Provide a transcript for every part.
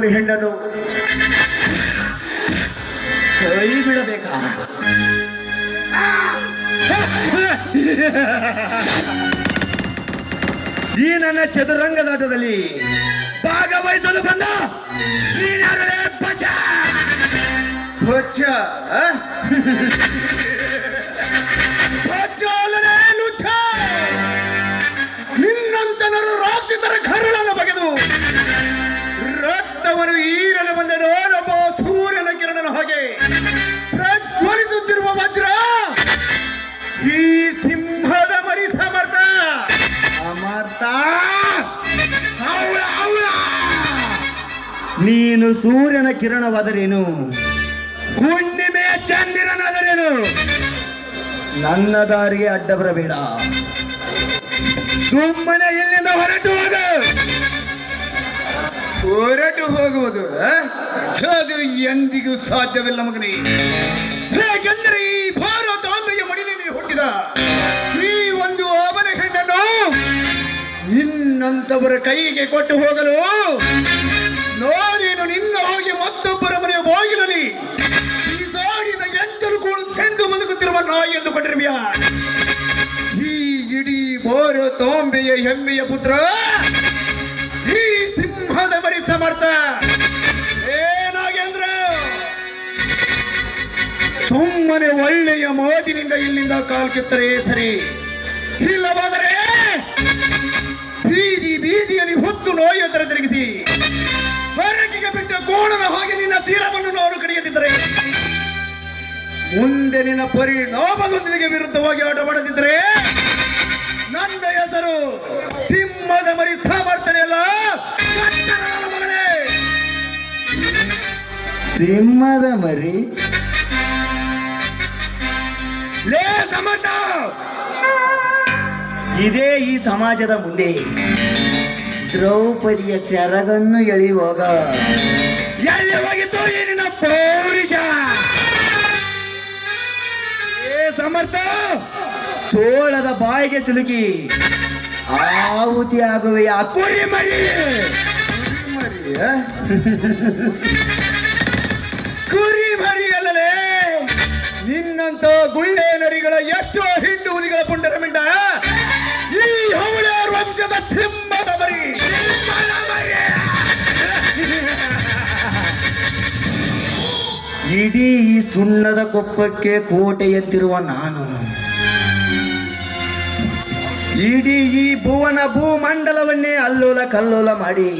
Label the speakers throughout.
Speaker 1: ಒಬ್ಬನ ಹೆಣ್ಣನ್ನು ಕೈ ಬಿಡಬೇಕಾ? ಈ ನನ್ನ ಚದುರಂಗದಾಟದಲ್ಲಿ ಭಾಗವಹಿಸಲು ಬಂದ ನೀನ್ಯಾರೇ ಬಚ ಬಚ್ಚ ಬಚ್ಚಲನೇ ಲುಚ್ಚ. ನಿನ್ನಂತನರು ರಾಜ್ಯತರ ಕರುಳನ್ನು ಬಗೆದು ರಕ್ತವನ್ನು ಈರಲು ಬಂದ ನೋಡೊಬ್ಬ ಸೂರ್ಯನ ಕಿರಣನ ಹಾಗೆ ಪ್ರಜ್ವಲಿಸುತ್ತಿರುವ ವಜ್ರ ಈ ಸಿಂಹದ ಮರಿ ಸಮರ್ಥ ಸಮರ್ಥ. ನೀನು ಸೂರ್ಯನ ಕಿರಣವಾದರೇನು, ಹುಣ್ಣಿಮೆಯ ಚಂದಿರನಾದರೇನು, ನನ್ನ ದಾರಿಗೆ ಅಡ್ಡ ಬರಬೇಡ. ಸುಮ್ಮನೆ ಇಲ್ಲಿಂದ ಹೊರಟು ಹೋಗು. ಹೊರಟು ಹೋಗುವುದು ಅದು ಎಂದಿಗೂ ಸಾಧ್ಯವಿಲ್ಲ ಮಗನೇ. ಹೇಗೆಂದರೆ ಈ ಭಾರತಾಂಬೆಯ ಮಡಿಲಿನಲ್ಲಿ ಹುಟ್ಟಿದ ಈ ಒಂದು ಅವನ ಹೆಣ್ಣನ್ನು ನಿನ್ನಂತವರ ಕೈಗೆ ಕೊಟ್ಟು ಹೋಗಲು ನೋಡೇನು ನಿನ್ನ ಹೋಗಿ ಮತ್ತೊಬ್ಬರ ಮನೆಯ ಬಾಗಿಲಲ್ಲಿ ಬಿಸಾಡಿದ ಎಂಟಲು ಕೂಡು ಚೆಂದು ಬದುಕುತ್ತಿರುವ ನಾಯಿ ಎಂದು ಕೊಂಡಿರ್ಬ್ಯಾ. ಈ ಇಡೀ ಭಾರತಾಂಬೆಯ ಹೆಮ್ಮೆಯ ಪುತ್ರ ಈ ಸಿಂಹದ ಮರಿ ಸಮರ್ಥ. ಏನಾಗೆಂದ್ರ ಸುಮ್ಮನೆ ಒಳ್ಳೆಯ ಮಾತಿನಿಂದ ಇಲ್ಲಿಂದ ಕಾಲ್ಕಿತ್ತರೆ ಸರಿ, ಇಲ್ಲವಾದರೆ ಬೀದಿ ಬೀದಿಯಲ್ಲಿ ಹೊತ್ತು ನೋಯ ತರ ತಿರುಗಿಸಿ ಹೊರಗಿಗೆ ಬಿಟ್ಟು ಗೋಣನ ಹಾಗೆ ನಿನ್ನ ತೀರವನ್ನು ನಾನು ಕಡಿಯದಿದ್ದರೆ, ಮುಂದೆ ನಿನ್ನ ಪರಿಣಾಮದೊಂದಿಗೆ ವಿರುದ್ಧವಾಗಿ ಆಟ ಮಾಡದಿದ್ದರೆ ನನ್ನ ಹೆಸರು ಸಿಂಹದ ಮರಿ ಸಮರ್ಥನೆ ಅಲ್ಲ, ಮಗನೇ. ಸಿಂಹದ ಮರಿ ಲೇ ಸಮರ್ಥ, ಇದೇ ಈ ಸಮಾಜದ ಮುಂದೆ ದ್ರೌಪದಿಯ ಸೆರಗನ್ನು ಎಳೆಯುವಾಗ ಎಲ್ಲಿ ಹೋಗಿತ್ತು ಈ ನಿನ್ನ ಪೌರುಷ? ಏ ಸಮರ್ಥ, ತೋಳದ ಬಾಯಿಗೆ ಸಿಲುಕಿ ಆಹುತಿ ಆಗುವೆ ಆ ಕುರಿ ಮರಿ. ಕುರಿ ಮರಿ ಅಲ್ಲಲೇ, ನಿನ್ನಂತ ಗುಳ್ಳೆ ನರಿಗಳ ಎಷ್ಟೋ ಹಿಂಡು ಹುಲಿಗಳ ಪುಂಡರ ಮಿಂಡ ಈ ಹವಳ್ಯಾರ ವಂಶದ ಸಿಂಹದ ಮರಿ. ಇಡೀ ಈ ಸುಣ್ಣದ ಕೊಪ್ಪಕ್ಕೆ ಕೋಟೆ ಎತ್ತಿರುವ ನಾನು, ಇಡೀ ಈ ಭುವನ ಭೂಮಂಡಲವನ್ನೇ ಅಲ್ಲೋಲ ಕಲ್ಲೋಲ ಮಾಡಿ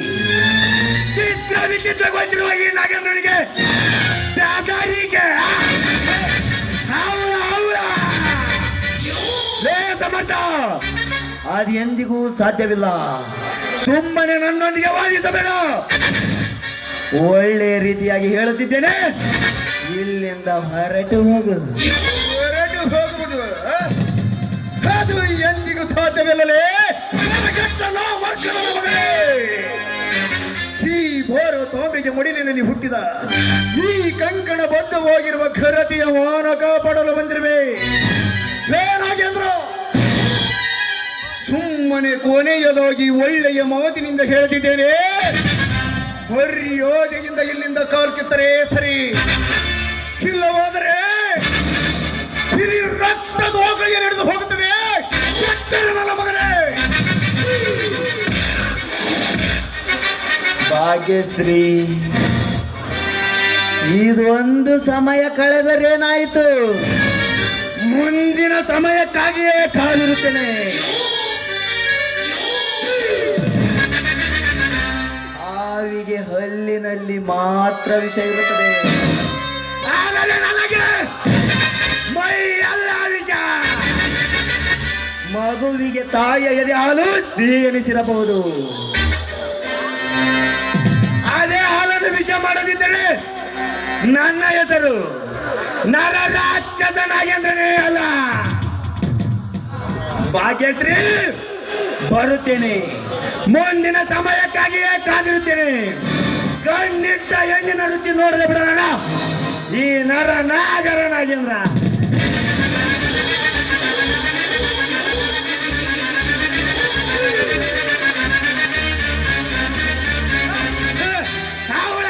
Speaker 1: ಚಿತ್ರ ವಿಚಿತ್ರಗೊಳಿಸಿರುವ ಈ ನಾಗೇಂದ್ರನಿಗೆ ಬ್ಯಾಗಾರಿಗೆ ಸಮರ್ಥ ಅದು ಎಂದಿಗೂ ಸಾಧ್ಯವಿಲ್ಲ. ಸುಮ್ಮನೆ ನನ್ನೊಂದಿಗೆ ವಾದಿಸಬೇಡ. ಒಳ್ಳೆ ರೀತಿಯಾಗಿ ಹೇಳುತ್ತಿದ್ದೇನೆ, ಇಲ್ಲಿಂದ ಹೊರಟು ಹೋಗು. ಹೊರಟು ಹೋಗುವುದು ಅದು ಎಂದಿಗೂ ಸಾಧ್ಯವಿಲ್ಲಲೇ. ಈ ಭಾರತಾಂಬೆಗೆ ಮಡಿಲಿನಲ್ಲಿ ಹುಟ್ಟಿದ ಈ ಕಂಕಣ ಬದ್ಧವಾಗಿರುವ ಘರತಿಯ ಮಾನ ಕಾಪಾಡಲು ಬಂದಿರುವೆ. ಏನಾಗೆಂದ್ರ ಸುಮ್ಮನೆ ಕೊನೆಯದಾಗಿ ಒಳ್ಳೆಯ ಮಾತಿನಿಂದ ಹೇಳ್ತಿದ್ದೇನೆ, ಮರ್ಯಾದೆಯಿಂದ ಇಲ್ಲಿಂದ ಕಾಲ್ಕಿತ್ತರೆ ಸರಿ, ಇಲ್ಲವಾದರೆ ಹಿರಿ ರಕ್ತದ ಹೋಗಳಿಗೆ ನಡೆದು ಹೋಗುತ್ತದೆ. ನನ್ನ ಮಗನೇ ಭಾಗ್ಯಶ್ರೀ, ಇದೊಂದು ಸಮಯ ಕಳೆದರೇನಾಯಿತು, ಮುಂದಿನ ಸಮಯಕ್ಕಾಗಿಯೇ ಕಾದಿರುತ್ತೇನೆ. ಹಾವಿಗೆ ಹಲ್ಲಿನಲ್ಲಿ ಮಾತ್ರ ವಿಷ ಇರುತ್ತದೆ, ಆದರೆ ನನಗೆ ಮೈ ಎಲ್ಲ ವಿಷ. ಮಗುವಿಗೆ ತಾಯಿಯ ಎದೆ ಹಾಲು ಸಿಹಿ ಎನಿಸಿರಬಹುದು, ಅದೇ ಹಾಲನ್ನು ವಿಷ ಮಾಡದಿದ್ದರೆ ನನ್ನ ಹೆಸರು ನರ ರಾಕ್ಷಸ ನಾಗೇಂದ್ರನೇ ಅಲ್ಲ. ಭಾಗ್ಯಶ್ರೀ, ಬರುತ್ತೇನೆ, ಮುಂದಿನ ಸಮಯಕ್ಕಾಗಿಯೇ ಕಾದಿರುತ್ತೇನೆ. ಕಣ್ಣಿಟ್ಟ ಹೆಣ್ಣಿನ ರುಚಿ ನೋಡದೆ ಬಿಡೋಣ ಈ ನರ ನಾಗರ ನಾಗೇಂದ್ರ. ಅವಳ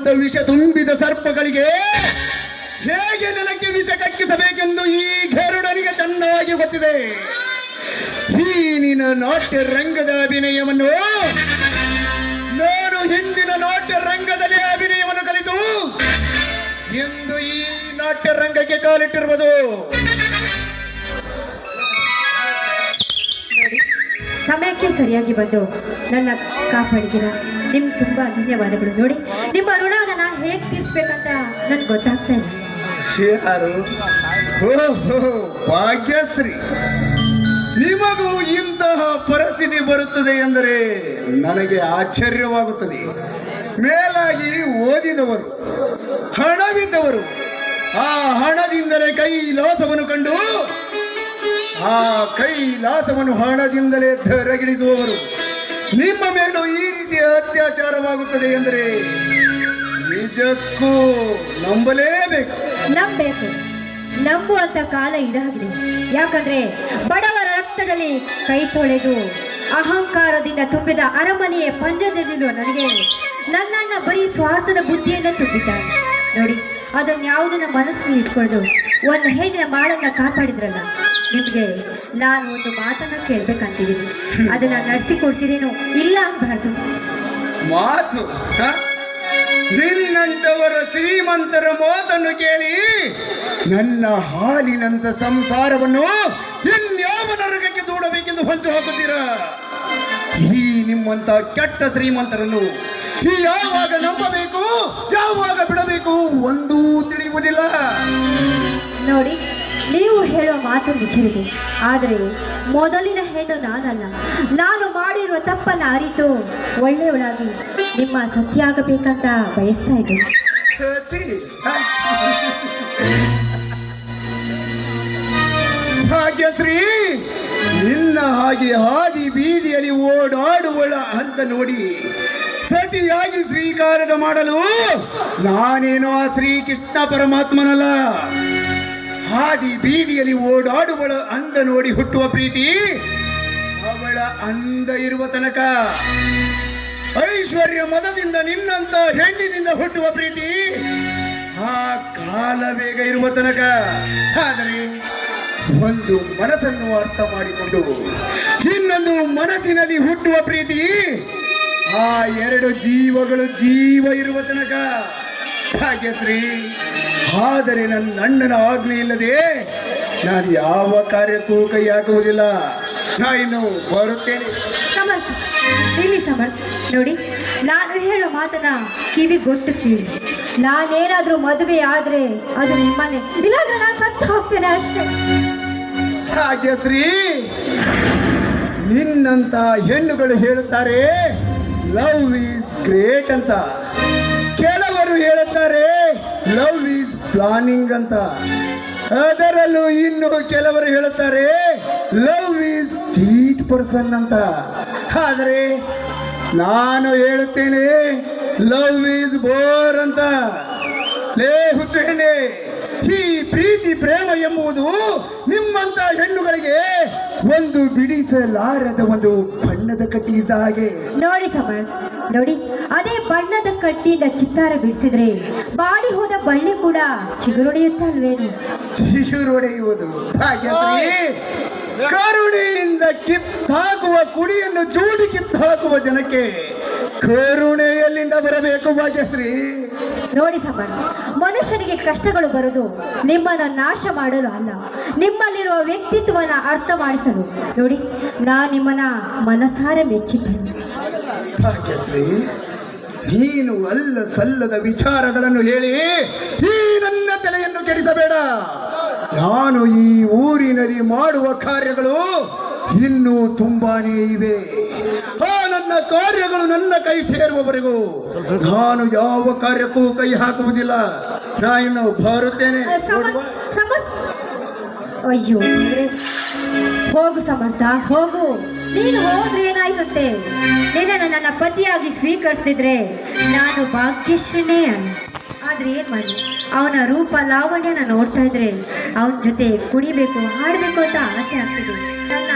Speaker 1: ನಿನ್ನಂತ ವಿಷ ತುಂಬಿದ ಸರ್ಪಗಳಿಗೆ ಹೇಗೆ ನೆಲಕ್ಕೆ ವಿಷ ಕಕ್ಕಿಸಬೇಕೆಂದು ಈ ಗರುಡನಿಗೆ ಚೆನ್ನಾಗಿ ಗೊತ್ತಿದೆ. ಈ ನಿನ್ನ ನಾಟ್ಯ ರಂಗದ ಅಭಿನಯವನ್ನು ನಾನು ಹಿಂದಿನ ನಾಟ್ಯ ರಂಗದಲ್ಲಿ ಅಭಿನಯವನ್ನು ಕಲಿತು ಎಂದು ಈ ನಾಟ್ಯ ರಂಗಕ್ಕೆ ಕಾಲಿಟ್ಟಿರುವುದು.
Speaker 2: ಸಮಯಕ್ಕೆ ಸರಿಯಾಗಿ ಬಂದು ನನ್ನ ಕಾಪಾಡಿದ್ದೀರಾ. ನಿಮ್ಗೆ ತುಂಬಾ ಧನ್ಯವಾದಗಳು. ನೋಡಿ, ನಿಮ್ಮ ಋಣನ ನಾನು ಹೇಗೆ ತೀರಿಸ್ಬೇಕಂತ ನನ್ಗೆ ಗೊತ್ತಾಗ್ತಾ ಇಲ್ಲ.
Speaker 1: ಯಾರು? ಓಹೋ, ಭಾಗ್ಯಶ್ರೀ, ನಿಮಗೂ ಇಂತಹ ಪರಿಸ್ಥಿತಿ ಬರುತ್ತದೆ ಎಂದರೆ ನನಗೆ ಆಶ್ಚರ್ಯವಾಗುತ್ತದೆ. ಮೇಲಾಗಿ ಓದಿದವರು, ಹಣವಿದ್ದವರು, ಆ ಹಣದಿಂದಲೇ ಕೈಲಾಸವನ್ನು ಕಂಡು ಆ ಕೈಲಾಸವನ್ನು ಹಣದಿಂದಲೇ ರಗಿಳಿಸುವವರು ನಿಮ್ಮ ಮೇಲೂ ಈ ರೀತಿಯ ಅತ್ಯಾಚಾರವಾಗುತ್ತದೆ ಎಂದರೆ ನಿಜಕ್ಕೂ ನಂಬಲೇಬೇಕು.
Speaker 2: ನಂಬಬೇಕು, ನಂಬುವಂತ ಕಾಲ ಇದಾಗಿದೆ. ಯಾಕಂದ್ರೆ ಬಡವರ ರಕ್ತದಲ್ಲಿ ಕೈ ತೊಳೆದು ಅಹಂಕಾರದಿಂದ ತುಂಬಿದ ಅರಮನೆಯ ಪಂಜದಲ್ಲಿರುವ ನನಗೆ ನನ್ನನ್ನ ಬರೀ ಸ್ವಾರ್ಥದ ಬುದ್ಧಿಯನ್ನ ತುಂಬಿದ್ದಾರೆ. ನೋಡಿ, ಅದನ್ಯಾವುದನ್ನ ಮನಸ್ಸಿನಲ್ಲಿ ಇಟ್ಕೊಂಡು ಒಂದು ಹೆಣ್ಣಿನ ಬಾಳನ್ನ ಕಾಪಾಡಿದ್ರಲ್ಲ, ನಿಮಗೆ ನಾನು ಒಂದು ಮಾತನ್ನ ಕೇಳ್ಬೇಕಂತಿದ್ದೀನಿ. ಅದನ್ನ ನಡೆಸಿಕೊಡ್ತೀರೇನೋ? ಇಲ್ಲ ಅನ್ಬಾರ್ದು.
Speaker 1: ಮಾತು ನಿನ್ನಂತವರ ಶ್ರೀಮಂತರ ಮಾತನ್ನು ಕೇಳಿ ನನ್ನ ಹಾಲಿನಂತ ಸಂಸಾರವನ್ನು ಇನ್ಯಾವ ನರಕಕ್ಕೆ ದೂಡಬೇಕೆಂದು ಹೊಂಚು ಹಾಕುತ್ತೀರಾ? ಈ ನಿಮ್ಮಂತ ಕೆಟ್ಟ ಶ್ರೀಮಂತರನ್ನು ಯಾವಾಗ ನಂಬಬೇಕು, ಯಾವಾಗ ಬಿಡಬೇಕು ಒಂದೂ ತಿಳಿಯುವುದಿಲ್ಲ.
Speaker 2: ನೋಡಿ, ನೀವು ಹೇಳೋ ಮಾತು ನಿಜವಿದೆ. ಆದರೆ ಮೊದಲಿನ ಹೆಣ್ಣು ನಾನಲ್ಲ. ನಾನು ಮಾಡಿರುವ ತಪ್ಪನ್ನು ಅರಿತು ಒಳ್ಳೆಯವಳಾಗಿ ನಿಮ್ಮ ಸತ್ಯ ಆಗಬೇಕಂತ ಬಯಸ್ತಾ ಇದ್ದೇನೆ.
Speaker 1: ಭಾಗ್ಯಶ್ರೀ, ನಿನ್ನ ಹಾಗೆ ಹಾದಿ ಬೀದಿಯಲ್ಲಿ ಓಡಾಡುವಳ ಅಂತ ನೋಡಿ ಸತಿಯಾಗಿ ಸ್ವೀಕಾರ ಮಾಡಲು ನಾನೇನೋ ಆ ಶ್ರೀಕೃಷ್ಣ ಪರಮಾತ್ಮನಲ್ಲ. ಹಾದಿ ಬೀದಿಯಲ್ಲಿ ಓಡಾಡುವಳ ಅಂದ ನೋಡಿ ಹುಟ್ಟುವ ಪ್ರೀತಿ ಅವಳ ಅಂದ ಇರುವ ತನಕ, ಐಶ್ವರ್ಯ ಮದದಿಂದ ನಿನ್ನಂತ ಹೆಣ್ಣಿನಿಂದ ಹುಟ್ಟುವ ಪ್ರೀತಿ ಆ ಕಾಲ ಬೇಗ ಇರುವ ತನಕ. ಆದರೆ ಒಂದು ಮನಸ್ಸನ್ನು ಅರ್ಥ ಮಾಡಿಕೊಂಡು ಇನ್ನೊಂದು ಮನಸ್ಸಿನಲ್ಲಿ ಹುಟ್ಟುವ ಪ್ರೀತಿ ಆ ಎರಡು ಜೀವಗಳು ಜೀವ ಇರುವ ತನಕ. ಭಾಗ್ಯಶ್ರೀ, ಆದರೆ ನನ್ನ ಅಣ್ಣನ ಆಜ್ಞೆ ಇಲ್ಲದೆ ನಾನು ಯಾವ ಕಾರ್ಯಕ್ಕೂ ಕೈ ಹಾಕುವುದಿಲ್ಲ. ನಾ ಇನ್ನು ಬರುತ್ತೇನೆ.
Speaker 2: ಸಮರ್ಥ, ಇಲ್ಲಿ ಸಮರ್ಥ. ನೋಡಿ, ನಾನು ಹೇಳೋ ಮಾತನ್ನ ಕಿವಿಗೊಟ್ಟು ಕೇಳಿ. ನಾನೇನಾದ್ರೂ ಮದುವೆ ಆದ್ರೆ ಅದು ನಿಮ್ಮನೆ, ಇಲ್ಲ ನಾನು ಸತ್ತು ಹೋಗ್ತೇನೆ ಅಷ್ಟೇ.
Speaker 1: ಭಾಗ್ಯಶ್ರೀ, ನಿನ್ನಂತ ಹೆಣ್ಣುಗಳು ಹೇಳುತ್ತಾರೆ ಲವ್ ಈಸ್ ಗ್ರೇಟ್ ಅಂತ, ಕೆಲವರು ಹೇಳುತ್ತಾರೆ ಲವ್ ಈಸ್ ಪ್ಲಾನಿಂಗ್ ಅಂತ, ಅದರಲ್ಲೂ ಇನ್ನು ಕೆಲವರು ಹೇಳುತ್ತಾರೆ ಲವ್ ಈಸ್ ಚೀಟ್ ಪರ್ಸನ್ ಅಂತ. ಆದರೆ ನಾನು ಹೇಳುತ್ತೇನೆ ಲವ್ ಈಸ್ ಬೋರ್ ಅಂತ. ಲೇ ಹುಚ್ಚು ಹೆಣ್ಣೆ, ಈ ಪ್ರೀತಿ ಪ್ರೇಮ ಎಂಬುದು ನಿಮ್ಮಂತ ಹೆಣ್ಣುಗಳಿಗೆ ಒಂದು ಬಿಡಿಸಲಾರದ ಒಂದು ಬಣ್ಣದ ಕಟ್ಟಿ ಇದ್ದ ಹಾಗೆ.
Speaker 2: ನೋಡಿ ಸಮರ್, ನೋಡಿ, ಅದೇ ಬಣ್ಣದ ಕಟ್ಟಿಯಿಂದ ಚಿತ್ತಾರ ಬಿಡಿಸಿದ್ರೆ ಬಾಡಿ ಹೋದ ಬಳ್ಳಿ ಕೂಡ ಚಿಗುರೊಡೆಯುತ್ತಲ್ವೇನು?
Speaker 1: ಚಿಗುರೊಡೆಯುವುದು ಭಾಗ್ಯಶ್ರೀ, ಕರುಣೆಯಿಂದ ಕಿತ್ತಾಕುವ ಕುಡಿಯನ್ನು ಚೂಡಿ ಕಿತ್ತಾಕುವ ಜನಕ್ಕೆ ಕರುಣೆಯಲ್ಲಿಂದ ಬರಬೇಕು ಭಾಗ್ಯಶ್ರೀ.
Speaker 2: ನೋಡಿ ಸಮರ್, ಮನುಷ್ಯನಿಗೆ ಕಷ್ಟಗಳು ಬರುವುದು ನಿಮ್ಮನ್ನ ನಾಶ ಮಾಡಲು ಅಲ್ಲ, ನಿಮ್ಮಲ್ಲಿರುವ ವ್ಯಕ್ತಿತ್ವನ ಅರ್ಥ ಮಾಡಿಸಲು. ನೋಡಿ, ನಾನು ನಿಮ್ಮನ್ನ ಮನಸಾರೆ ಮೆಚ್ಚಿದ್ದೇನೆ.
Speaker 1: ಭಾಗ್ಯಶ್ರೀ, ನೀನು ಅಲ್ಲ ಸಲ್ಲದ ವಿಚಾರಗಳನ್ನು ಹೇಳಿ ಈ ನನ್ನ ತಲೆಯನ್ನು ಕೆಡಿಸಬೇಡ. ನಾನು ಈ ಊರಿನಲ್ಲಿ ಮಾಡುವ ಕಾರ್ಯಗಳು ಇನ್ನೂ ತುಂಬಾನೇ ಇವೆ. ಆ ನನ್ನ ಕಾರ್ಯಗಳು ನನ್ನ ಕೈ ಸೇರುವವರೆಗೂ ನಾನು ಯಾವ ಕಾರ್ಯಕ್ಕೂ ಕೈ ಹಾಕುವುದಿಲ್ಲ. ನಾನು ಬರುತ್ತೇನೆ.
Speaker 2: ಅಯ್ಯೋ, ಹೋಗು ಸಮರ್ಥ, ಹೋಗು. ನೀನು ಹೋದ್ರೆ ಏನಾಯ್ತಂತೆ? ನಿನ್ನನ್ನು ನನ್ನ ಪತಿಯಾಗಿ ಸ್ವೀಕರಿಸ್ತಿದ್ರೆ ನಾನು ಭಾಗ್ಯಶ್ರೀನೇ ಅಲ್ಲ. ಆದ್ರೆ ಏನ್ ಮಾಡಿ, ಅವನ ರೂಪ ಲಾವಣ್ಯನ ನೋಡ್ತಾ ಇದ್ರೆ ಅವನ ಜೊತೆ ಕುಣಿಬೇಕು, ಹಾಡಬೇಕು ಅಂತ ಆಸೆ ಆಗ್ತಿದೆ. ನನ್ನ